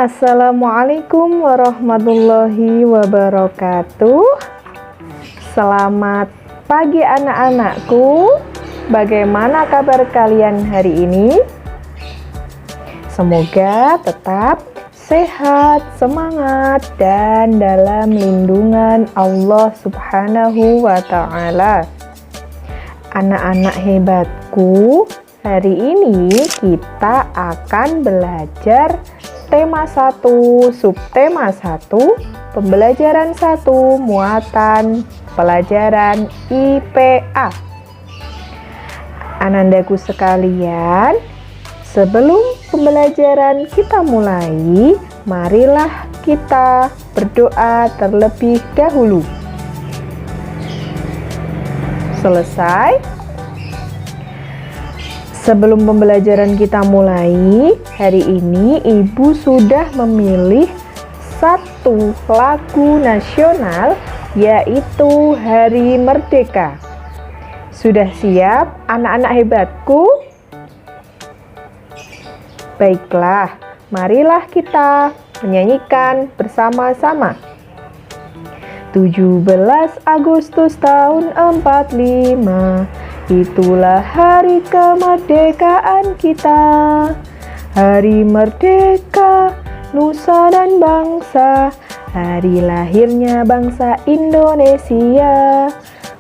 Assalamualaikum warahmatullahi wabarakatuh. Selamat pagi anak-anakku. Bagaimana kabar kalian hari ini? Semoga tetap sehat, semangat, dan dalam lindungan Allah Subhanahu wa Ta'ala. Anak-anak hebatku, hari ini kita akan belajar tema 1, subtema 1, pembelajaran 1, muatan pelajaran IPA. Anandaku sekalian, sebelum pembelajaran kita mulai, marilah kita berdoa terlebih dahulu. Selesai. Sebelum pembelajaran kita mulai, hari ini Ibu sudah memilih satu lagu nasional, yaitu Hari Merdeka. Sudah siap anak-anak hebatku? Baiklah, marilah kita menyanyikan bersama-sama. 17 Agustus tahun 45, itulah hari kemerdekaan kita. Hari merdeka, nusa dan bangsa, hari lahirnya bangsa Indonesia.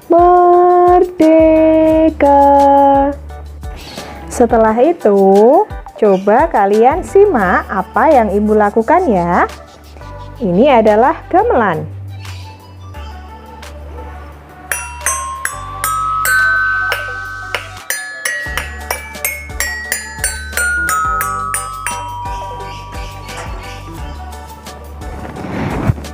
Merdeka. Setelah itu, coba kalian simak apa yang Ibu lakukan ya. Ini adalah gamelan.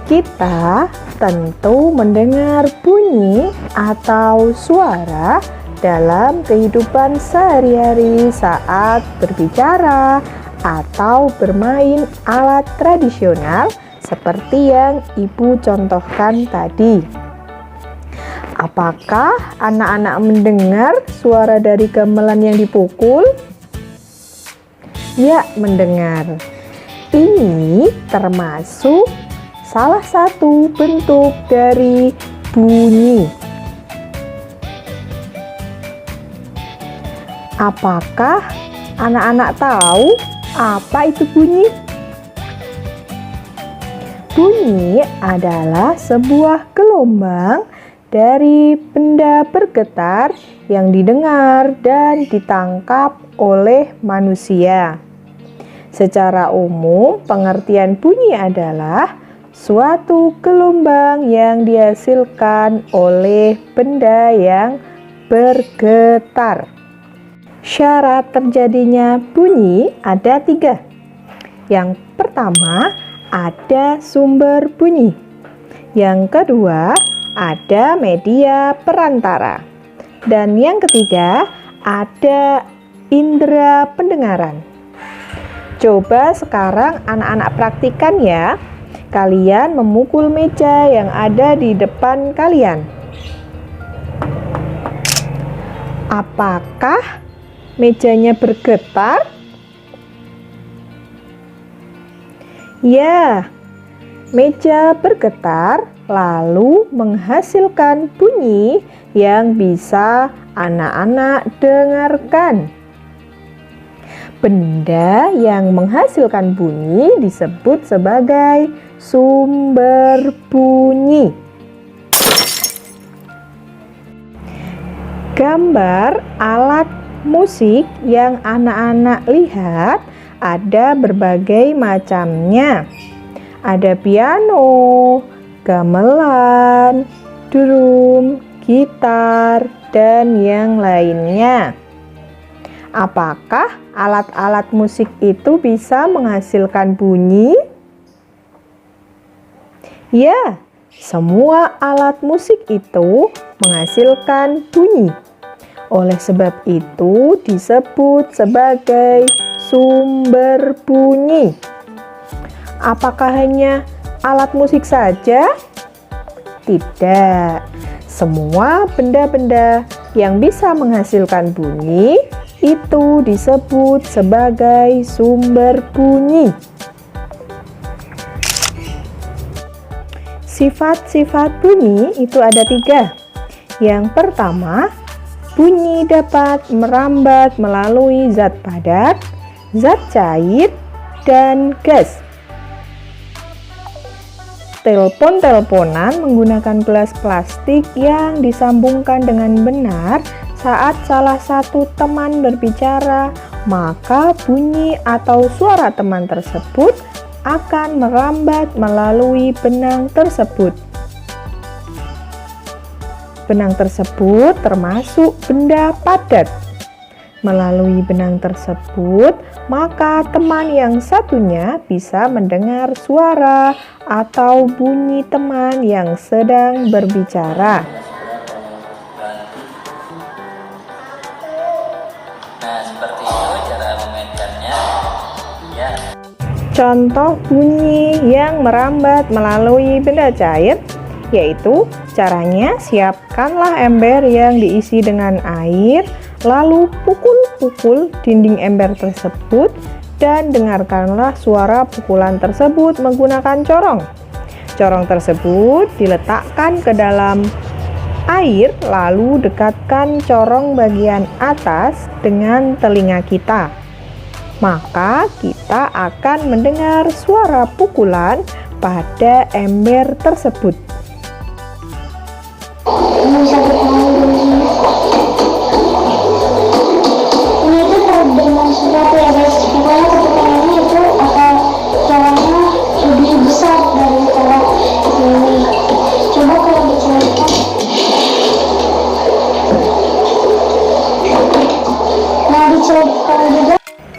Kita tentu mendengar bunyi atau suara dalam kehidupan sehari-hari saat berbicara atau bermain alat tradisional seperti yang Ibu contohkan tadi. Apakah anak-anak mendengar suara dari gamelan yang dipukul? Ya, mendengar. Ini termasuk salah satu bentuk dari bunyi. Apakah anak-anak tahu apa itu bunyi? Bunyi adalah sebuah gelombang dari benda bergetar yang didengar dan ditangkap oleh manusia. Secara umum, pengertian bunyi adalah suatu gelombang yang dihasilkan oleh benda yang bergetar. Syarat terjadinya bunyi ada 3. Yang pertama, ada sumber bunyi. Yang kedua, ada media perantara. Dan yang ketiga, ada indera pendengaran. Coba sekarang anak-anak praktikan ya. Kalian memukul meja yang ada di depan kalian. Apakah mejanya bergetar? Ya, meja bergetar lalu menghasilkan bunyi yang bisa anak-anak dengarkan. Benda yang menghasilkan bunyi disebut sebagai sumber bunyi. Gambar alat musik yang anak-anak lihat ada berbagai macamnya. Ada piano, gamelan, drum, gitar, dan yang lainnya. Apakah alat-alat musik itu bisa menghasilkan bunyi? Ya, semua alat musik itu menghasilkan bunyi. Oleh sebab itu disebut sebagai sumber bunyi. Apakah hanya alat musik saja? Tidak. Semua benda-benda yang bisa menghasilkan bunyi itu disebut sebagai sumber bunyi. Sifat-sifat bunyi itu ada 3. Yang pertama, bunyi dapat merambat melalui zat padat, zat cair, dan gas. Telepon-teleponan menggunakan gelas plastik yang disambungkan dengan benar. Saat salah satu teman berbicara, maka bunyi atau suara teman tersebut akan merambat melalui benang tersebut. Benang tersebut termasuk benda padat. Melalui benang tersebut, maka teman yang satunya bisa mendengar suara atau bunyi teman yang sedang berbicara. Nah, seperti itu cara memainkannya. Ya. Contoh bunyi yang merambat melalui benda cair, yaitu caranya siapkanlah ember yang diisi dengan air, lalu pukul-pukul dinding ember tersebut dan dengarkanlah suara pukulan tersebut menggunakan corong. Corong tersebut diletakkan ke dalam air, lalu dekatkan corong bagian atas dengan telinga kita. Maka kita akan mendengar suara pukulan pada ember tersebut.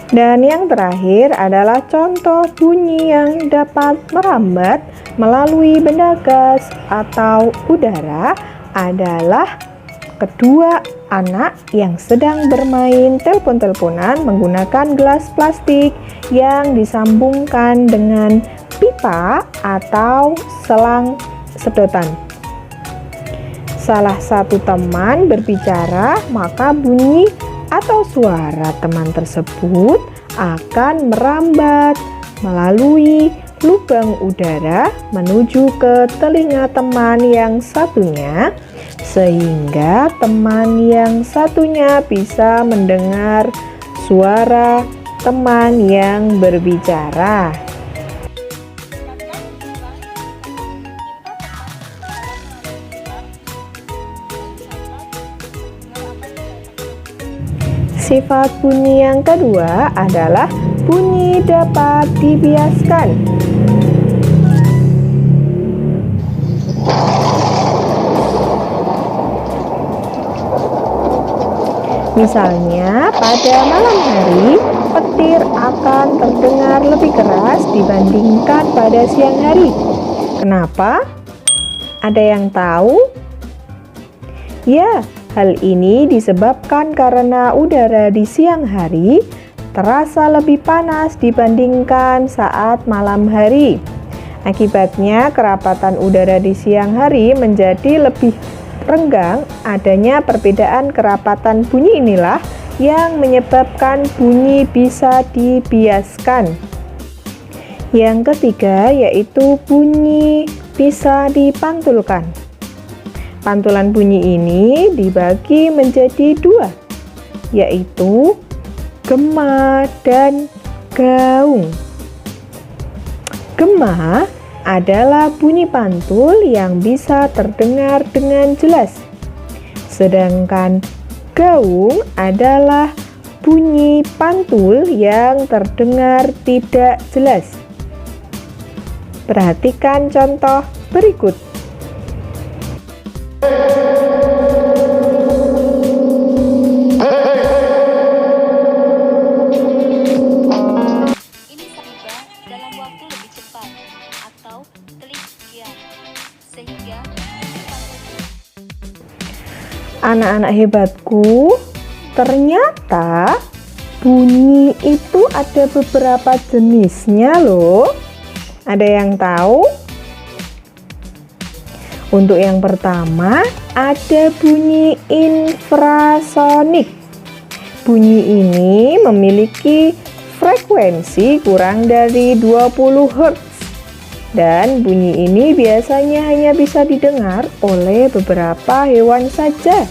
Dan yang terakhir adalah contoh bunyi yang dapat merambat melalui benda gas atau udara adalah kedua anak yang sedang bermain telepon-teleponan menggunakan gelas plastik yang disambungkan dengan pipa atau selang sedotan. Salah satu teman berbicara, maka bunyi atau suara teman tersebut akan merambat melalui lubang udara menuju ke telinga teman yang satunya, sehingga teman yang satunya bisa mendengar suara teman yang berbicara. Sifat bunyi yang kedua adalah bunyi dapat dibiaskan. Misalnya, pada malam hari, petir akan terdengar lebih keras dibandingkan pada siang hari. Kenapa? Ada yang tahu? Ya, hal ini disebabkan karena udara di siang hari terasa lebih panas dibandingkan saat malam hari. Akibatnya, kerapatan udara di siang hari menjadi lebih renggang. Adanya perbedaan kerapatan bunyi inilah yang menyebabkan bunyi bisa dibiaskan. Yang ketiga yaitu bunyi bisa dipantulkan. Pantulan bunyi ini dibagi menjadi 2, yaitu gema dan gaung. Gema adalah bunyi pantul yang bisa terdengar dengan jelas, sedangkan gaung adalah bunyi pantul yang terdengar tidak jelas. Perhatikan contoh berikut. Anak-anak hebatku, ternyata bunyi itu ada beberapa jenisnya loh. Ada yang tahu? Untuk yang pertama, ada bunyi infrasonik. Bunyi ini memiliki frekuensi kurang dari 20 Hz. Dan bunyi ini biasanya hanya bisa didengar oleh beberapa hewan saja.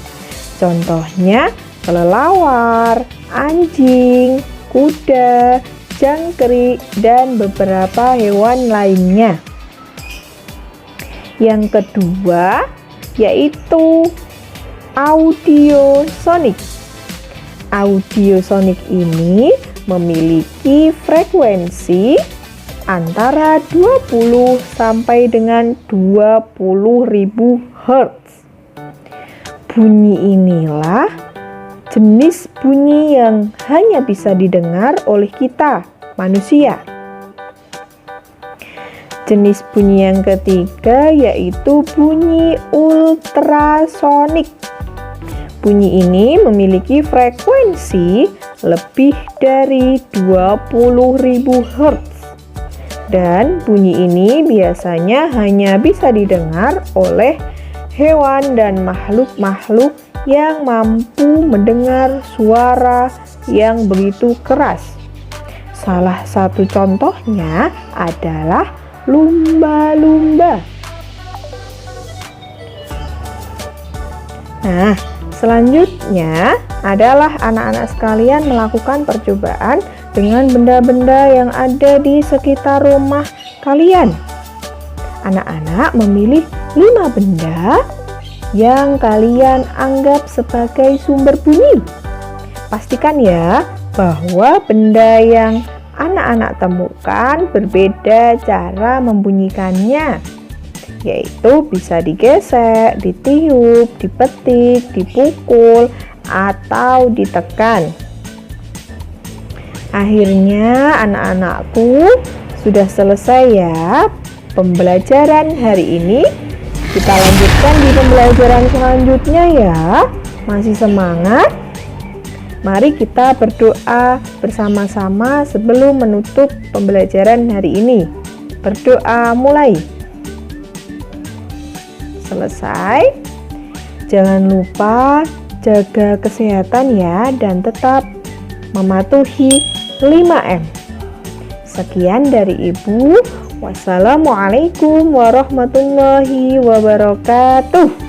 Contohnya kelelawar, anjing, kuda, jangkrik, dan beberapa hewan lainnya. Yang kedua yaitu audiosonik. Audiosonik ini memiliki frekuensi antara 20 sampai dengan 20.000 Hz. Bunyi inilah jenis bunyi yang hanya bisa didengar oleh kita, manusia. Jenis bunyi yang ketiga yaitu bunyi ultrasonik. Bunyi ini memiliki frekuensi lebih dari 20.000 Hz. Dan bunyi ini biasanya hanya bisa didengar oleh hewan dan makhluk-makhluk yang mampu mendengar suara yang begitu keras. Salah satu contohnya adalah lumba-lumba. Nah, selanjutnya adalah anak-anak sekalian melakukan percobaan dengan benda-benda yang ada di sekitar rumah kalian. Anak-anak memilih 5 benda yang kalian anggap sebagai sumber bunyi. Pastikan ya bahwa benda yang anak-anak temukan berbeda cara membunyikannya, yaitu bisa digesek, ditiup, dipetik, dipukul, atau ditekan. Akhirnya anak-anakku sudah selesai ya pembelajaran hari ini. Kita lanjutkan di pembelajaran selanjutnya ya. Masih semangat? Mari kita berdoa bersama-sama sebelum menutup pembelajaran hari ini. Berdoa mulai. Selesai. Jangan lupa jaga kesehatan ya dan tetap mematuhi 5M. Sekian dari Ibu. Wassalamualaikum warahmatullahi wabarakatuh.